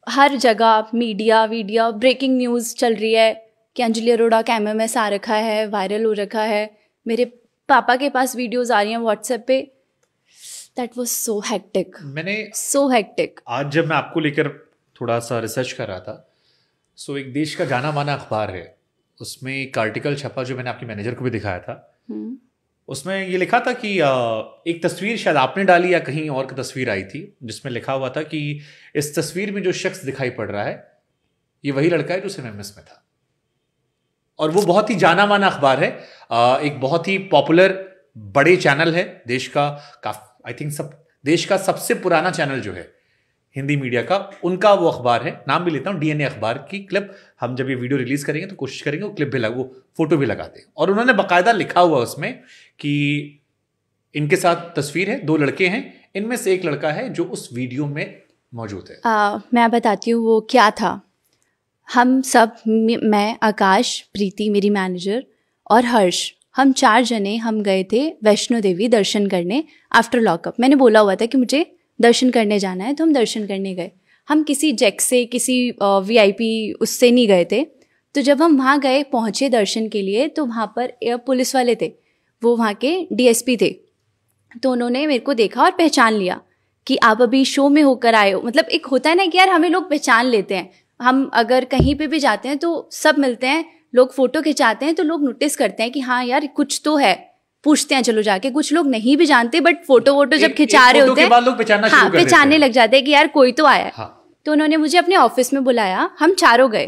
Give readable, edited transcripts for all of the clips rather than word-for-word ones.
हर जगह media video breaking news चल रही है कि अंजलि अरोड़ा का MMS आ रखा है, वायरल हो रखा है। मेरे पापा के पास वीडियोस आ रही हैं व्हाट्सएप पे। That was so hectic, so hectic. आज जब मैं आपको लेकर थोड़ा सा रिसर्च कर रहा था, सो एक देश का जाना माना अखबार है, उसमें एक आर्टिकल छपा जो मैंने आपके मैनेजर को भी दिखाया था। उसमें ये लिखा था कि एक तस्वीर शायद आपने डाली या कहीं और की तस्वीर आई थी, जिसमें लिखा हुआ था कि इस तस्वीर में जो शख्स दिखाई पड़ रहा है ये वही लड़का है जो MMS में था। और वो बहुत ही जाना माना अखबार है, एक बहुत ही पॉपुलर बड़े चैनल है देश का, आई थिंक देश का सबसे पुराना चैनल जो है हिंदी मीडिया का, उनका वो अखबार है। नाम भी लेता हूं, DNA अखबार की क्लिप। हम जब ये वीडियो रिलीज करेंगे तो कोशिश करेंगे वो क्लिप भी वो फोटो भी लगा दें। और उन्होंने बाकायदा लिखा हुआ उसमें कि इनके साथ तस्वीर है, 2 लड़के हैं, इनमें से एक लड़का है जो उस वीडियो में मौजूद है। मैं बताती हूँ वो क्या था। हम सब, मैं, आकाश, प्रीति मेरी मैनेजर और हर्ष, हम 4 जने हम गए थे वैष्णो देवी दर्शन करने आफ्टर लॉकअप। मैंने बोला हुआ था कि मुझे दर्शन करने जाना है, तो हम दर्शन करने गए। हम किसी जेक से, किसी VIP उससे नहीं गए थे। तो जब हम वहाँ गए, पहुँचे दर्शन के लिए, तो वहाँ पर पुलिस वाले थे, वो वहाँ के DSP थे। तो उन्होंने मेरे को देखा और पहचान लिया कि आप अभी शो में होकर आए हो। मतलब एक होता है ना कि यार हमें लोग पहचान लेते हैं। हम अगर कहीं पे भी जाते हैं तो सब मिलते हैं, लोग फोटो खिंचाते हैं तो लोग नोटिस करते हैं कि हाँ यार कुछ तो है, पूछते हैं चलो जाके। कुछ लोग नहीं भी जानते, बट फोटो जब खिंचा रहे होते हैं, हाँ, पहचानने लग जाते हैं कि यार कोई तो आया है। हाँ। तो उन्होंने मुझे अपने ऑफिस में बुलाया, हम 4 गए।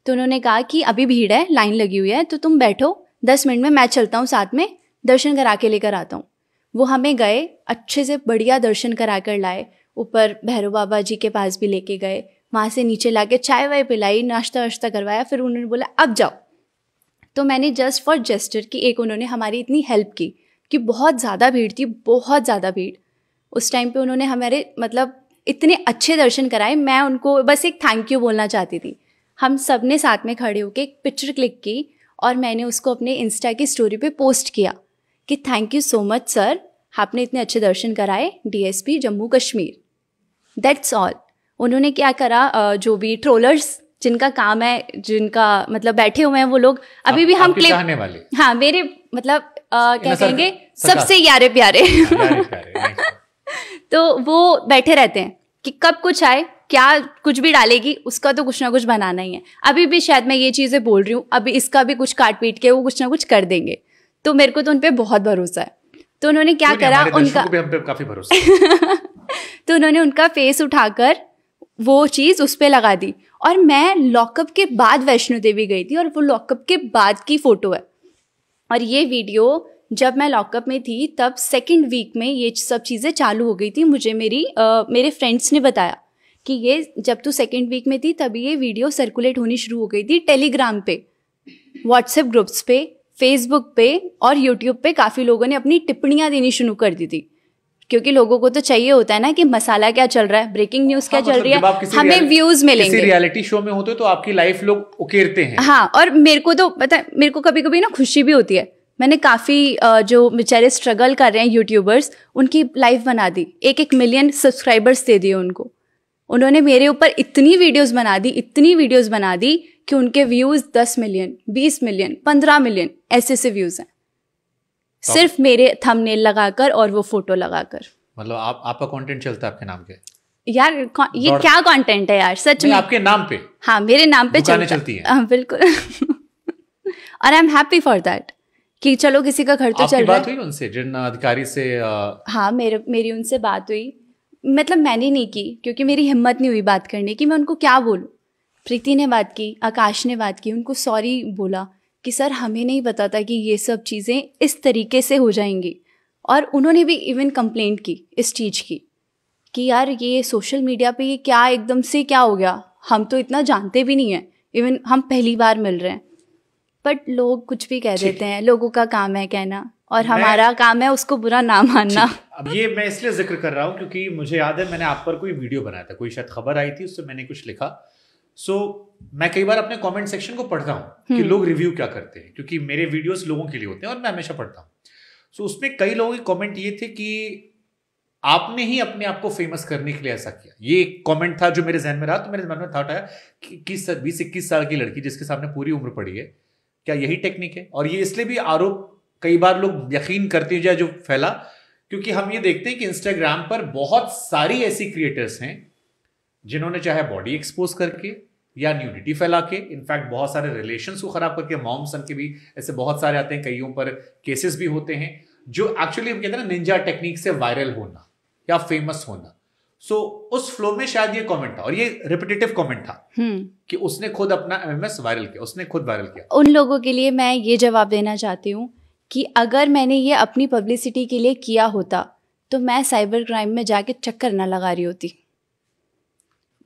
तो उन्होंने कहा कि अभी भीड़ है, लाइन लगी हुई है, तो तुम बैठो, 10 मिनट में मैं चलता हूँ साथ में, दर्शन करा के लेकर आता हूँ। वो हमें गए, अच्छे से बढ़िया दर्शन करा कर लाए। ऊपर भैरव बाबा जी के पास भी लेके गए, वहाँ से नीचे लाके चाय वाय पिलाई, नाश्ता वाश्ता करवाया। फिर उन्होंने बोला अब जाओ। तो मैंने जस्ट फॉर जेस्चर की एक, उन्होंने हमारी इतनी हेल्प की कि बहुत ज़्यादा भीड़ थी, बहुत ज़्यादा भीड़। उस टाइम पे उन्होंने हमारे मतलब इतने अच्छे दर्शन कराए। मैं उनको बस एक थैंक यू बोलना चाहती थी। हम सब ने साथ में खड़े होकर एक पिक्चर क्लिक की और मैंने उसको अपने इंस्टा की स्टोरी पे पोस्ट किया कि thank you so much sir, आपने इतने अच्छे दर्शन कराए, DSP Jammu Kashmir. That's all. उन्होंने क्या करा, जो भी ट्रोलर्स जिनका काम है, जिनका मतलब बैठे हुए हैं वो लोग, अभी भी हम क्लिप, हाँ मेरे मतलब क्या कहेंगे, सबसे यारे प्यारे तो वो बैठे रहते हैं कि कब कुछ आए, क्या कुछ भी डालेगी उसका तो कुछ ना कुछ बनाना ही है। अभी भी शायद मैं ये चीज़ें बोल रही हूँ, अभी इसका भी कुछ काट पीट के वो कुछ ना कुछ कर देंगे। तो मेरे को तो उन पर बहुत भरोसा है। तो उन्होंने क्या करा, उनका भी हम पे काफी भरोसा तो उन्होंने उनका फेस उठाकर वो चीज़ उस पर लगा दी। और मैं लॉकअप के बाद वैष्णो देवी गई थी और वो लॉकअप के बाद की फ़ोटो है। और ये वीडियो जब मैं लॉकअप में थी तब 2nd वीक में ये सब चीज़ें चालू हो गई थी। मुझे मेरे फ्रेंड्स ने बताया कि ये जब तू 2nd वीक में थी तभी ये वीडियो सर्कुलेट होनी शुरू हो गई थी। टेलीग्राम पे, व्हाट्सएप ग्रुप्स पे, फेसबुक पे और यूट्यूब पे काफ़ी लोगों ने अपनी टिप्पणियाँ देनी शुरू कर दी थी, क्योंकि लोगों को तो चाहिए होता है ना कि मसाला क्या चल रहा है, ब्रेकिंग न्यूज क्या चल रही है, हमें व्यूज मिलेंगे। किसी रियलिटी शो में होते हो तो आपकी लाइफ लोग उकेरते हैं। हाँ, और मेरे को तो पता है, मेरे को कभी कभी ना खुशी भी होती है। मैंने काफ़ी जो बेचारे स्ट्रगल कर रहे हैं यूट्यूबर्स, उनकी लाइफ बना दी, 1-1 मिलियन सब्सक्राइबर्स दे दिए उनको। उन्होंने मेरे ऊपर इतनी वीडियोस बना दी कि उनके व्यूज 10 मिलियन, 20 मिलियन, 15 मिलियन ऐसे व्यूज हैं, सिर्फ मेरे थंबनेल लगाकर और वो फोटो लगाकर। मतलब आपका कंटेंट चलता है आपके नाम के? यार ये क्या कंटेंट है यार, सच में आपके नाम पे? हाँ, मेरे नाम पे चलती है। हाँ बिल्कुल और आई एम हैप्पी फॉर दैट कि चलो किसी का घर तो चल रहा है। बात हुई उनसे, जिन अधिकारी से? हाँ, मेरी उनसे बात हुई। मतलब मैंने नहीं की क्योंकि मेरी हिम्मत नहीं हुई बात करने की। मैं उनको क्या बोलूँ? प्रीति ने बात की, आकाश ने बात की, उनको सॉरी बोला कि सर हमें नहीं पता था कि ये सब चीज़ें इस तरीके से हो जाएंगी। और उन्होंने भी इवन कंप्लेंट की इस चीज़ की कि यार ये सोशल मीडिया पे ये क्या एकदम से क्या हो गया, हम तो इतना जानते भी नहीं हैं, इवन हम पहली बार मिल रहे हैं। बट लोग कुछ भी कह देते हैं, लोगों का काम है कहना और हमारा काम है उसको बुरा ना मानना। अब ये मैं इसलिए जिक्र कर रहा हूँ क्योंकि मुझे याद है मैंने आप पर कोई वीडियो बनाया था, कोई शायद खबर आई थी, उससे मैंने कुछ लिखा। मैं कई बार अपने कमेंट सेक्शन को पढ़ता हूँ कि लोग रिव्यू क्या करते हैं, क्योंकि मेरे वीडियोस लोगों के लिए होते हैं और मैं हमेशा पढ़ता हूँ। उसमें कई लोगों के कमेंट ये थे कि आपने ही अपने आप को फेमस करने के लिए ऐसा किया। ये एक कमेंट था जो मेरे जहन में रहा, तो मेरे मन में थॉट आया कि 20-21 साल की लड़की जिसके सामने पूरी उम्र पड़ी है, क्या यही टेक्निक है? और ये इसलिए भी आरोप कई बार लोग यकीन करते जाए जो फैला, क्योंकि हम ये देखते हैं कि इंस्टाग्राम पर बहुत सारी ऐसी क्रिएटर्स हैं जिन्होंने चाहे बॉडी एक्सपोज करके या न्यूडिटी फैला के, इनफैक्ट बहुत सारे रिलेशंस को खराब करके, मॉम सन के भी ऐसे बहुत सारे आते हैं, कईयों पर केसेस भी होते हैं, जो एक्चुअली हम कहते हैं ना निंजा टेक्निक से वायरल होना या फेमस होना। सो उस फ्लो में शायद ये कमेंट था, और ये रिपीटेटिव कमेंट था कि उसने खुद अपना एमएमएस वायरल किया, उसने खुद वायरल किया। उन लोगों के लिए मैं ये जवाब देना चाहती हूँ कि अगर मैंने ये अपनी पब्लिसिटी के लिए किया होता तो मैं साइबर क्राइम में जाके चक्कर ना लगा रही होती।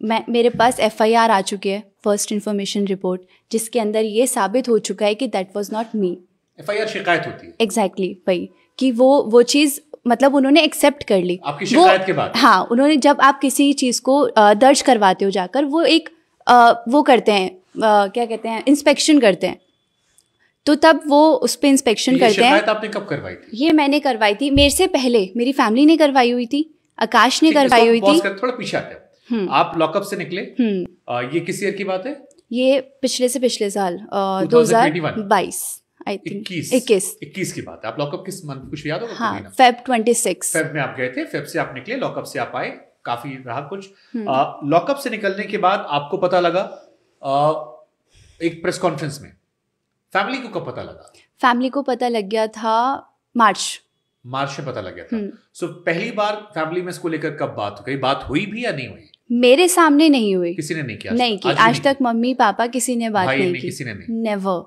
मेरे पास FIR आ चुकी है, फर्स्ट इन्फॉर्मेशन रिपोर्ट, जिसके अंदर ये साबित हो चुका है कि that was not me. FIR शिकायत होती है। एग्जैक्टली वही कि वो चीज़ मतलब उन्होंने एक्सेप्ट कर ली आपकी शिकायत के बाद। हाँ, उन्होंने जब आप किसी चीज़ को दर्ज करवाते हो जाकर, वो एक वो करते हैं, क्या कहते हैं, इंस्पेक्शन करते हैं, तो तब वो उस पर इंस्पेक्शन करते हैं। शिकायत आपने कब करवाई थी? ये मैंने करवाई थी, मेरे से पहले मेरी फैमिली ने करवाई हुई थी, आकाश ने करवाई हुई थी। थोड़ा पीछे आते हैं। आप लॉकअप से निकले, ये किस ईयर की बात है? ये पिछले से पिछले साल 2022 आई थिंक 21 की बात है। आप लॉकअप किस मंथ, कुछ याद होगा? हाँ, Feb 26 फेब में आप गए थे, फेब से आप निकले, लॉकअप से आप आए, काफी रहा कुछ। लॉकअप से निकलने के बाद आपको पता लगा एक प्रेस कॉन्फ्रेंस में, फैमिली को कब पता लगा? फैमिली को पता लग गया था मार्च में पता लग गया था। सो पहली बार फैमिली में इसको लेकर कब बात हुई? बात हुई भी या नहीं हुई? मेरे सामने नहीं हुई, किसी ने नहीं किया? नहीं की आज तक। मम्मी पापा किसी ने बात नहीं की, किसी ने नहीं, नेवर,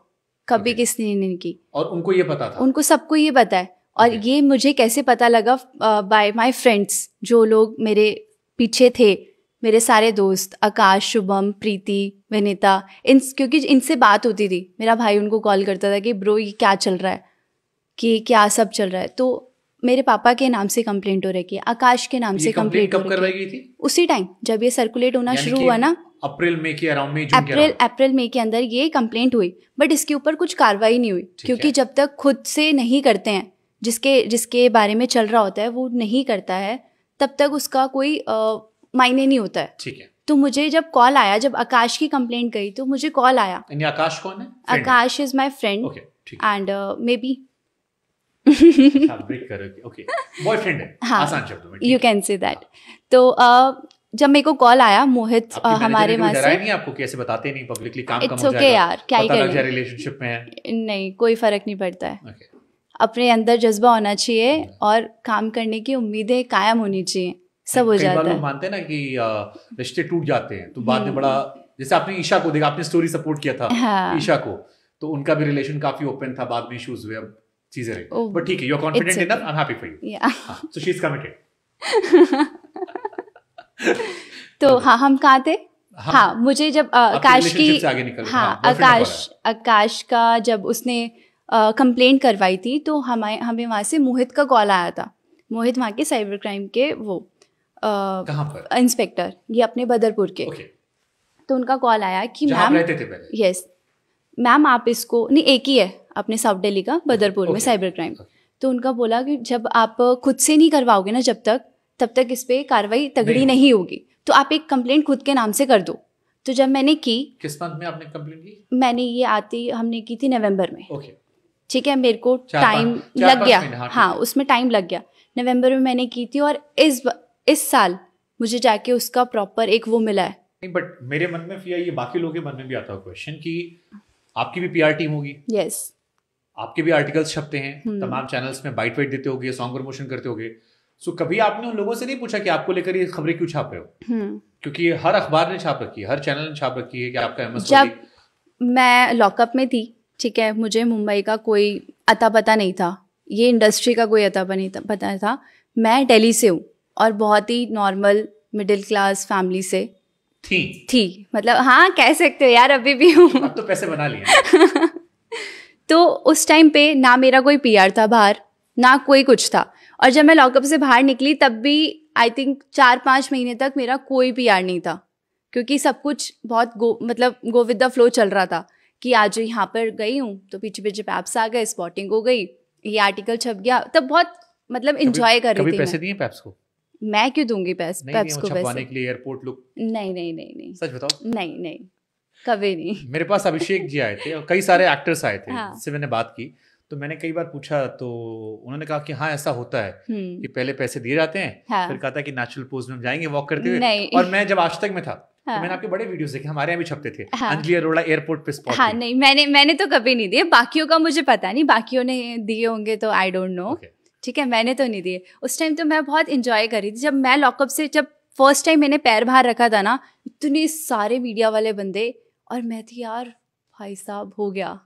कभी किसी ने नहीं की। और उनको ये पता था? उनको सबको ये पता है। और ये मुझे कैसे पता लगा? बाय माय फ्रेंड्स, जो लोग मेरे पीछे थे, मेरे सारे दोस्त, आकाश, शुभम, प्रीति, विनीता, क्योंकि इनसे बात होती थी। मेरा भाई उनको कॉल करता था कि ब्रो ये क्या चल रहा है, कि क्या सब चल रहा है। तो मेरे पापा के नाम से कंप्लेंट हो रही है, आकाश के नाम से कंप्लेंट कब करवाई गई थी? उसी टाइम जब ये सर्कुलेट होना शुरू हुआ ना, अप्रैल मई के अराउंड, अप्रैल मई के अंदर ये कंप्लेंट हुई। बट इसके ऊपर कुछ कार्रवाई नहीं हुई, क्योंकि जब तक खुद से नहीं करते हैं, जिसके बारे में चल रहा होता है वो नहीं करता है, तब तक उसका कोई मायने नहीं होता है। ठीक है। तो मुझे जब कॉल आया, जब आकाश की कंप्लेंट गई, तो मुझे कॉल आया। आकाश कौन है? Akash is my friend and may be boyfriend है, आसान शब्दों में, यू कैन से दैट। तो जब मेरे को कॉल आया, मोहित हमारे वहाँ से, नहीं आपको कैसे बताते नहीं पब्लिकली, काम कम हो जाएगा यार, क्या ही करें, रिलेशनशिप में है, नहीं कोई फर्क नहीं पड़ता है। अपने अंदर जज्बा होना चाहिए और काम करने की उम्मीदें कायम होनी चाहिए, सब हो जाता है। लोग मानते हैं ना कि रिश्ते टूट जाते हैं तो बाद में बड़ा, जैसे आपने ईशा को देखा, आपने स्टोरी सपोर्ट किया था ईशा को, तो उनका भी रिलेशन काफी ओपन था, बाद में इश्यूज हुए, अब चीजें रही, बट ठीक है, you are confident enough, I am happy for you, so she is committed. तो हाँ, हम कहाँ थे? हाँ, मुझे जब आकाश की, हाँ, आकाश का जब उसने कंप्लेंट करवाई थी, तो हमें वहाँ से मोहित का कॉल आया था। मोहित वहाँ के साइबर क्राइम के वो कहाँ पर इंस्पेक्टर, ये अपने बदरपुर के। तो उनका कॉल आया कि मैम, यस मैम, आप इसको, नहीं एक ही है अपने साउथ दिल्ली का, बदरपुर में साइबर क्राइम। तो उनका बोला कि जब आप खुद से नहीं करवाओगे ना, तब तक इस पे कार्रवाई तगड़ी नहीं होगी, तो आप एक कंप्लेंट खुद के नाम से कर दो। तो जब मैंने की, किस मंथ में आपने कंप्लेंट की? मैंने ये हमने की थी नवंबर में। ठीक है, मेरे को टाइम लग गया, हाँ उसमें टाइम लग गया। नवंबर में मैंने की थी, और इस साल मुझे जाके उसका प्रॉपर एक वो मिला है। नहीं, बट मेरे मन में फिर ये बाकी लोगों के मन में भी आता है क्वेश्चन कि आपकी भी PR टीम होगी, यस, आपके भी आर्टिकल्स छपते हैं, तमाम चैनल्स में बाइट वाइट देते होगे, सॉन्ग प्रमोशन करते होगे, सो कभी आपने उन लोगों से नहीं पूछा कि आपको लेकर ये खबरें क्यों छाप रहे हो? क्योंकि हर अखबार ने छाप रखी है, हर चैनल ने छाप रखी है कि आपका MS। जब मैं लॉकअप में थी, ठीक है, मुझे मुंबई का कोई अता पता नहीं था, ये इंडस्ट्री का कोई अता पता था। मैं दिल्ली से हूँ और बहुत ही नॉर्मल मिडिल क्लास फैमिली से थी, मतलब हाँ कह सकते हो यार, अभी भी हूँ। अब तो पैसे बना लिए। तो उस टाइम पे ना मेरा कोई PR था बाहर, ना कोई कुछ था। और जब मैं लॉकअप से बाहर निकली, तब भी आई थिंक 4-5 महीने तक मेरा कोई PR नहीं था, क्योंकि सब कुछ बहुत गो विद द फ्लो चल रहा था कि आज यहाँ पर गई हूँ तो पीछे पीछे पैप्स आ गए, स्पॉटिंग हो गई, ये आर्टिकल छप गया, तब बहुत मतलब इंजॉय कर रही थी। कभी पैसे दिए पैप्स को? मैं क्यों दूंगी पेप्स को छपवाने के लिए एयरपोर्ट लुक? नहीं सच बताओ। नहीं कभी नहीं। मेरे पास अभिषेक जी आए थे और कई सारे एक्टर्स आए थे हाँ। जिससे मैंने बात की, तो मैंने कई बार पूछा तो उन्होंने कहा कि हाँ ऐसा होता है कि पहले पैसे दिए जाते हैं, हाँ। फिर कहा था कि नेचुरल पोज में हम जाएंगे वॉक करते हुए। और मैं जब आज तक में था तो मैंने आपके बड़े वीडियोस देखे, हमारे यहाँ भी छपते थे। अंजलि अरोड़ा एयरपोर्ट पे स्पॉट। हाँ नहीं, मैंने तो कभी नहीं दिए, बाकियों का मुझे पता नहीं, बाकियों ने दिए होंगे तो आई डोंट नो। ठीक है, मैंने तो नहीं दिए। उस टाइम तो मैं बहुत इंजॉय कर रही थी जब मैं लॉकअप से, जब फर्स्ट टाइम मैंने पैर बाहर रखा था ना, इतने सारे मीडिया वाले बंदे, और मैं थी यार भाई साहब हो गया,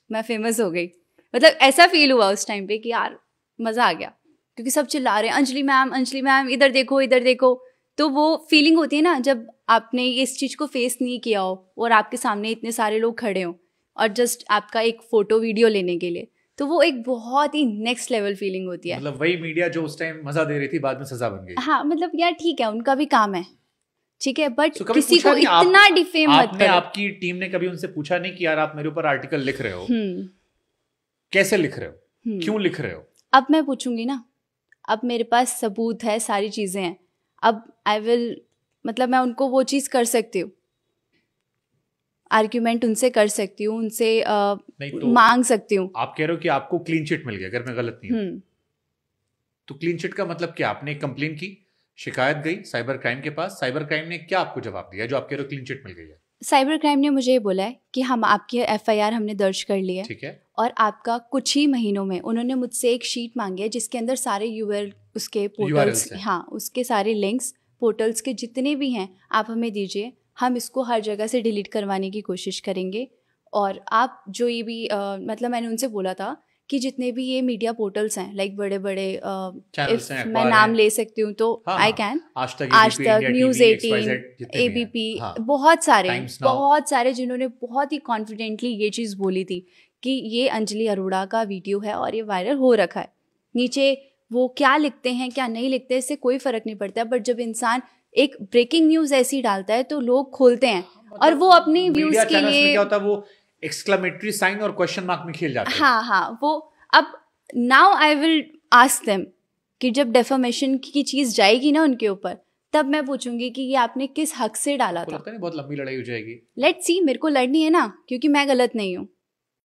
मैं फेमस हो गई। मतलब ऐसा फील हुआ उस टाइम पे कि यार मज़ा आ गया, क्योंकि सब चिल्ला रहे हैं अंजलि मैम इधर देखो इधर देखो। तो वो फीलिंग होती है ना जब आपने इस चीज़ को फेस नहीं किया हो और आपके सामने इतने सारे लोग खड़े हों और जस्ट आपका एक फ़ोटो वीडियो लेने के लिए, तो वो एक बहुत ही नेक्स्ट लेवल फीलिंग होती है। मतलब वही मीडिया जो उस टाइम मज़ा दे रही थी बाद में सज़ा बन गई। हाँ मतलब यार ठीक है, उनका भी काम है, ठीक है, बट किसी को इतना डिफेम मत करो। आपकी टीम ने कभी उनसे पूछा नहीं कि यार आप मेरे ऊपर आर्टिकल लिख रहे हो, कैसे लिख रहे हो, क्यों लिख रहे हो? अब मैं पूछूंगी ना, अब मेरे पास सबूत है, सारी चीजें हैं, अब आई विल, मतलब मैं उनको वो चीज कर सकती हूँ, आर्ग्यूमेंट उनसे कर सकती हूँ, उनसे तो मांग सकती हूँ। आप कह रहे हो कि आपको क्लीन चिट मिल गया, अगर मैं गलत नहीं हूँ तो क्लीन चिट का मतलब क्या? आपने एक कंप्लेन की, शिकायत गई साइबर क्राइम के पास, साइबर क्राइम ने क्या आपको जवाब दिया जो आप कह रहे हो क्लीन चिट मिल गई है? साइबर क्राइम ने मुझे ये बोला है कि हम आपकी FIR हमने दर्ज कर ली है, ठीक है, और आपका कुछ ही महीनों में उन्होंने मुझसे एक शीट मांगी है जिसके अंदर सारे URL, उसके पोर्टल्स, हाँ उसके सारे लिंक्स, पोर्टल्स के जितने भी हैं आप हमें दीजिए, हम इसको हर जगह से डिलीट करवाने की कोशिश करेंगे। और आप जो ये भी मतलब मैंने उनसे बोला था कि जितने भी ये मीडिया पोर्टल्स हैं, लाइक बड़े बड़े मैं नाम ले सकती हूँ तो आई कैन, आज तक, न्यूज़ 18, ABP, बहुत सारे जिन्होंने बहुत ही कॉन्फिडेंटली ये चीज़ बोली थी कि ये अंजलि अरोड़ा का वीडियो है और ये वायरल हो रखा है। नीचे वो क्या लिखते हैं क्या नहीं लिखते इससे कोई फ़र्क नहीं पड़ता, बट जब इंसान एक ब्रेकिंग न्यूज़ ऐसी डालता है तो लोग खोलते हैं और वो अपनी व्यूज़ के लिए क्या होता है, वो एक्सक्लेमेटरी साइन और क्वेश्चन मार्क में खेल जाते हैं। हाँ वो अब now I will ask them कि जब डेफामेशन की चीज़ जाएगी ना उनके ऊपर, तब मैं पूछूंगी कि ये आपने किस हक से डाला था। लगता नहीं बहुत लंबी लड़ाई हो जाएगी? लेट्स सी, मेरे को लड़नी है ना, क्योंकि मैं गलत नहीं हूँ।